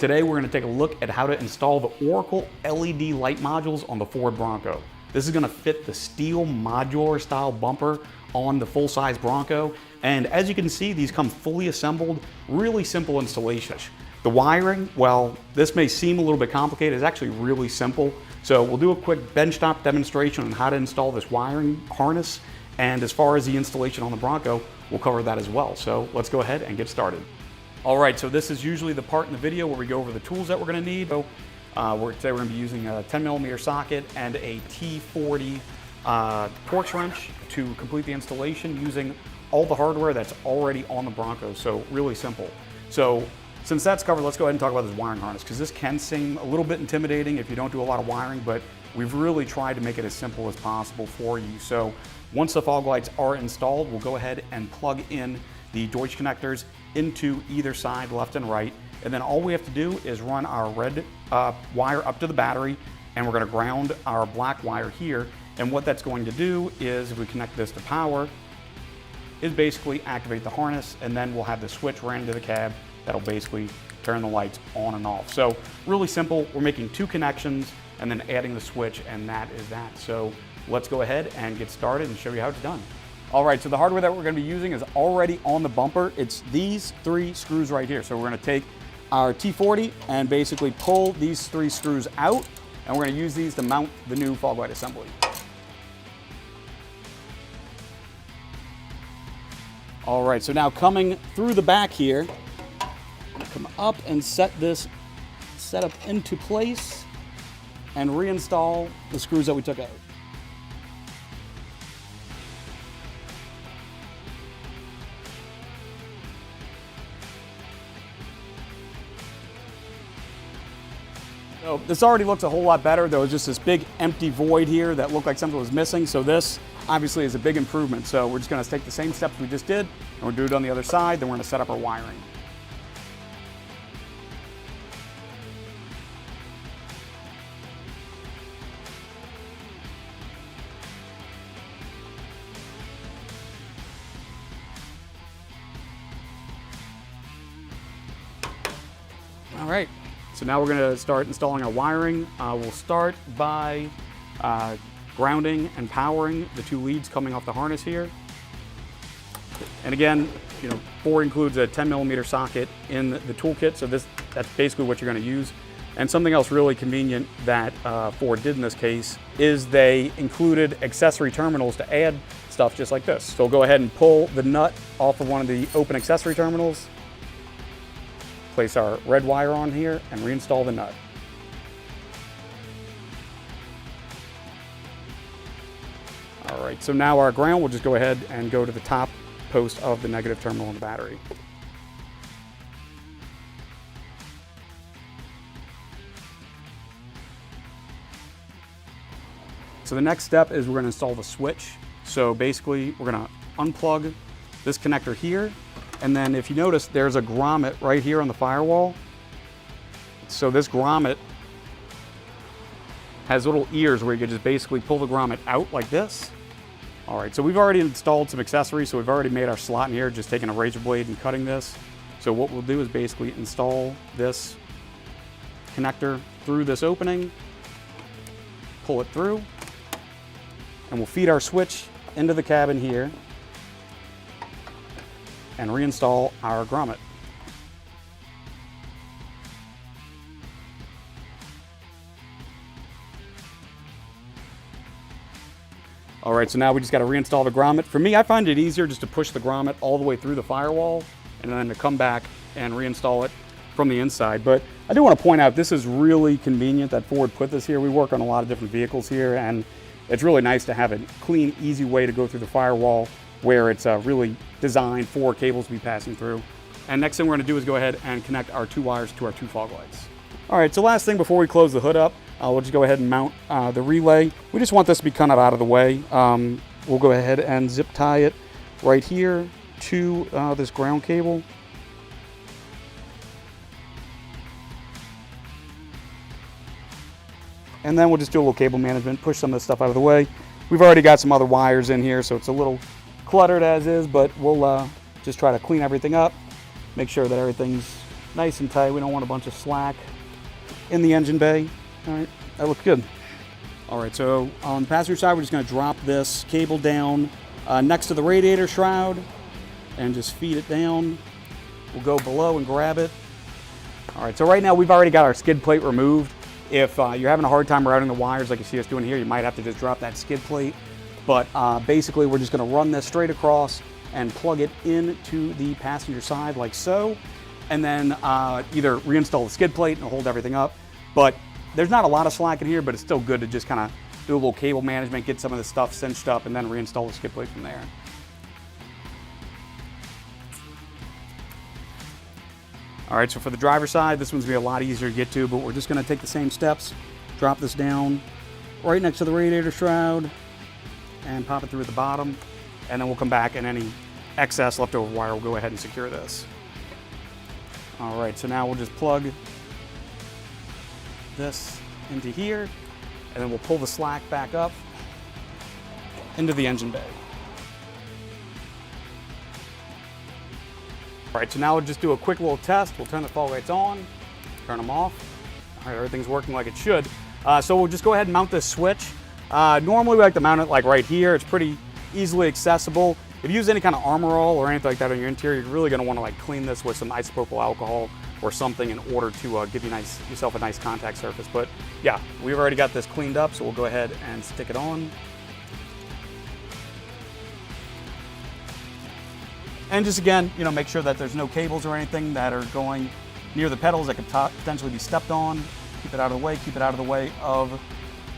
Today we're going to take a look at how to install the Oracle LED light modules on the Ford Bronco. This is going to fit the steel modular style bumper on the full-size Bronco, and as you can see, these come fully assembled, really simple installation. The wiring, well, this may seem a little bit complicated, it's actually really simple. So we'll do a quick benchtop demonstration on how to install this wiring harness, and as far as the installation on the Bronco, we'll cover that as well. So let's go ahead and get started. All right, so this is usually the part in the video where we go over the tools that we're going to need. So today we're going to be using a 10mm socket and a T40 Torx wrench to complete the installation using all the hardware that's already on the Bronco, so really simple. So since that's covered, let's go ahead and talk about this wiring harness, because this can seem a little bit intimidating if you don't do a lot of wiring, but we've really tried to make it as simple as possible for you. So once the fog lights are installed, we'll go ahead and plug in the Deutsch connectors into either side, left and right, and then all we have to do is run our red wire up to the battery, and we're going to ground our black wire here. And what that's going to do is, if we connect this to power, is basically activate the harness, and then we'll have the switch ran into the cab that'll basically turn the lights on and off. So really simple. We're making two connections and then adding the switch, and that is that. So let's go ahead and get started and show you how it's done. All right, so the hardware that we're going to be using is already on the bumper. It's these three screws right here. So we're going to take our T40 and basically pull these three screws out, and we're going to use these to mount the new fog light assembly. All right, so now coming through the back here, I'm going to come up and set this setup into place and reinstall the screws that we took out. So this already looks a whole lot better. There was just this big empty void here that looked like something was missing. So this obviously is a big improvement. So we're just going to take the same steps we just did, and we'll do it on the other side. Then we're going to set up our wiring. All right. So now we're going to start installing our wiring. We'll start by grounding and powering the two leads coming off the harness here. And again, Ford includes a 10mm socket in the toolkit, so that's basically what you're going to use. And something else really convenient that Ford did in this case is they included accessory terminals to add stuff just like this. So we'll go ahead and pull the nut off of one of the open accessory terminals, place our red wire on here, and reinstall the nut. All right, so now our ground, we'll just go ahead and go to the top post of the negative terminal in the battery. So the next step is we're going to install the switch. So basically, we're going to unplug this connector here, and then if you notice, there's a grommet right here on the firewall. So this grommet has little ears where you can just basically pull the grommet out like this. All right, so we've already installed some accessories, so we've already made our slot in here, just taking a razor blade and cutting this. So what we'll do is basically install this connector through this opening, pull it through, and we'll feed our switch into the cabin here and reinstall our grommet. All right, so now we just got to reinstall the grommet. For me, I find it easier just to push the grommet all the way through the firewall and then to come back and reinstall it from the inside. But I do want to point out, this is really convenient that Ford put this here. We work on a lot of different vehicles here, and it's really nice to have a clean, easy way to go through the firewall where it's really designed for cables to be passing through. And next thing we're going to do is go ahead and connect our two wires to our two fog lights. All right, so last thing before we close the hood up, we'll just go ahead and mount the relay. We just want this to be kind of out of the way. We'll go ahead and zip tie it right here to this ground cable. And then we'll just do a little cable management, push some of this stuff out of the way. We've already got some other wires in here, so it's a little cluttered as is, but we'll just try to clean everything up, make sure that everything's nice and tight. We don't want a bunch of slack in the engine bay. All right, that looks good. All right, so on the passenger side, we're just gonna drop this cable down next to the radiator shroud and just feed it down. We'll go below and grab it. All right, so right now we've already got our skid plate removed. If you're having a hard time routing the wires like you see us doing here, you might have to just drop that skid plate. But basically, we're just gonna run this straight across and plug it into the passenger side like so, and then either reinstall the skid plate and hold everything up. But there's not a lot of slack in here, but it's still good to just kind of do a little cable management, get some of this stuff cinched up, and then reinstall the skid plate from there. All right, so for the driver's side, this one's gonna be a lot easier to get to, but we're just gonna take the same steps, drop this down right next to the radiator shroud, and pop it through at the bottom, and then we'll come back and any excess leftover wire will go ahead and secure this. All right, so now we'll just plug this into here, and then we'll pull the slack back up into the engine bay. All right, so now we'll just do a quick little test. We'll turn the fog lights on, turn them off. All right, everything's working like it should. So we'll just go ahead and mount this switch. Normally we like to mount it like right here. It's pretty easily accessible. If you use any kind of Armor All or anything like that on your interior, you're really gonna wanna like clean this with some isopropyl alcohol or something in order to give yourself a nice contact surface. But yeah, we've already got this cleaned up, so we'll go ahead and stick it on. And just again, make sure that there's no cables or anything that are going near the pedals that could potentially be stepped on. Keep it out of the way, keep it out of the way of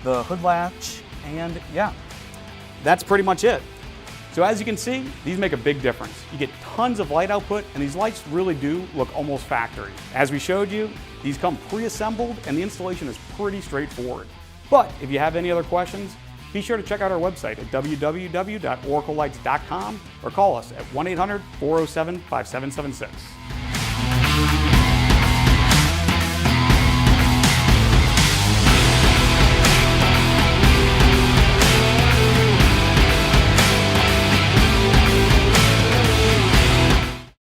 the hood latch, and yeah, that's pretty much it. So as you can see, these make a big difference. You get tons of light output, and these lights really do look almost factory. As we showed you, these come pre-assembled, and the installation is pretty straightforward. But if you have any other questions, be sure to check out our website at www.oraclelights.com or call us at 1-800-407-5776.